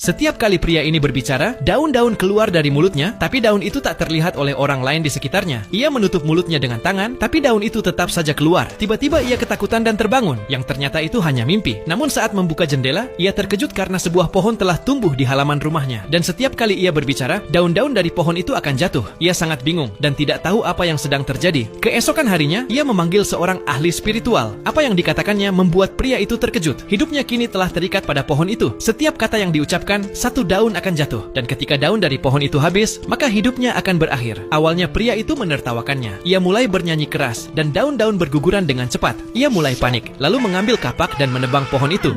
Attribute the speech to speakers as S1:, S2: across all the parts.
S1: Setiap kali pria ini berbicara, daun-daun keluar dari mulutnya, tapi daun itu tak terlihat oleh orang lain di sekitarnya. Ia menutup mulutnya dengan tangan, tapi daun itu tetap saja keluar. Tiba-tiba ia ketakutan dan terbangun, yang ternyata itu hanya mimpi. Namun saat membuka jendela, ia terkejut karena sebuah pohon telah tumbuh di halaman rumahnya. Dan setiap kali ia berbicara, daun-daun dari pohon itu akan jatuh. Ia sangat bingung dan tidak tahu apa yang sedang terjadi. Keesokan harinya, ia memanggil seorang ahli spiritual. Apa yang dikatakannya membuat pria itu terkejut. Hidupnya kini telah terikat pada pohon itu. Setiap kata yang diucapkan, satu daun akan jatuh, dan ketika daun dari pohon itu habis, maka hidupnya akan berakhir. Awalnya pria itu menertawakannya. Ia mulai bernyanyi keras, dan daun-daun berguguran dengan cepat. Ia mulai panik, lalu mengambil kapak dan menebang pohon itu.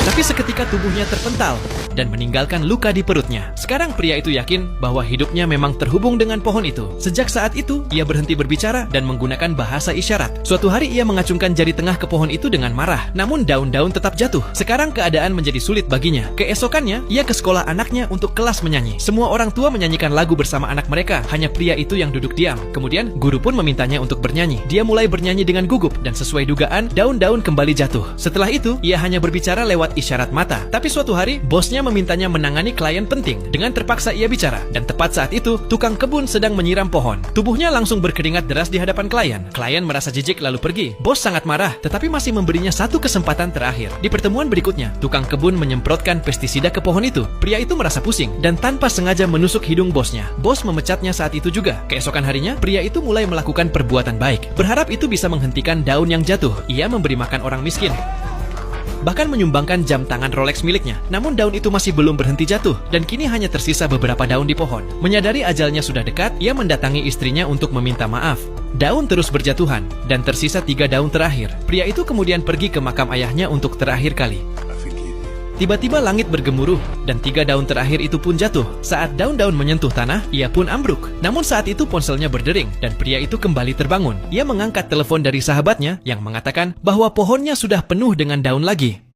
S1: Tapi seketika tubuhnya terpental dan meninggalkan luka di perutnya. Sekarang pria itu yakin bahwa hidupnya memang terhubung dengan pohon itu. Sejak saat itu, ia berhenti berbicara dan menggunakan bahasa isyarat. Suatu hari ia mengacungkan jari tengah ke pohon itu dengan marah, namun daun-daun tetap jatuh. Sekarang keadaan menjadi sulit baginya. Keesokannya, ia ke sekolah anaknya untuk kelas menyanyi. Semua orang tua menyanyikan lagu bersama anak mereka, hanya pria itu yang duduk diam. Kemudian, guru pun memintanya untuk bernyanyi. Dia mulai bernyanyi dengan gugup dan sesuai dugaan, daun-daun kembali jatuh. Setelah itu, ia hanya berbicara lewat isyarat mata. Tapi suatu hari, bosnya memintanya menangani klien penting. Dengan terpaksa ia bicara, dan tepat saat itu, tukang kebun sedang menyiram pohon. Tubuhnya langsung berkeringat deras di hadapan klien. Klien merasa jijik lalu pergi. Bos sangat marah, tetapi masih memberinya satu kesempatan terakhir. Di pertemuan berikutnya, tukang kebun menyemprotkan pestisida ke pohon itu. Pria itu merasa pusing, dan tanpa sengaja menusuk hidung bosnya. Bos memecatnya saat itu juga. Keesokan harinya, pria itu mulai melakukan perbuatan baik. Berharap itu bisa menghentikan daun yang jatuh. Ia memberi makan orang miskin, bahkan menyumbangkan jam tangan Rolex miliknya. Namun daun itu masih belum berhenti jatuh, dan kini hanya tersisa beberapa daun di pohon. Menyadari ajalnya sudah dekat, ia mendatangi istrinya untuk meminta maaf. Daun terus berjatuhan, dan tersisa 3 daun terakhir. Pria itu kemudian pergi ke makam ayahnya untuk terakhir kali. Tiba-tiba langit bergemuruh, dan 3 daun terakhir itu pun jatuh. Saat daun-daun menyentuh tanah, ia pun ambruk. Namun saat itu ponselnya berdering, dan pria itu kembali terbangun. Ia mengangkat telepon dari sahabatnya, yang mengatakan bahwa pohonnya sudah penuh dengan daun lagi.